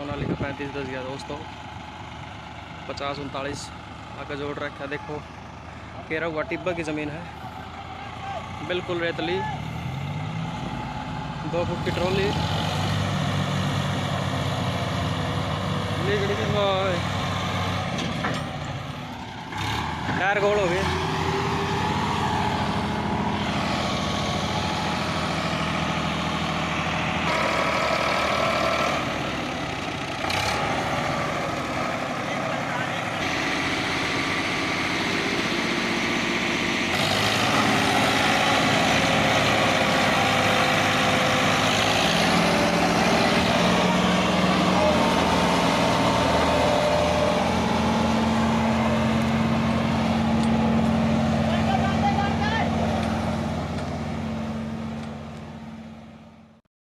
सोनालिका 3510 गया दोस्तों, 5039 आगे जोड़ रखा है। देखो केरा हुआ टिब्बा की ज़मीन है, बिल्कुल रेतली, 2 फुट की ट्रॉली। टायर गोल हो गए।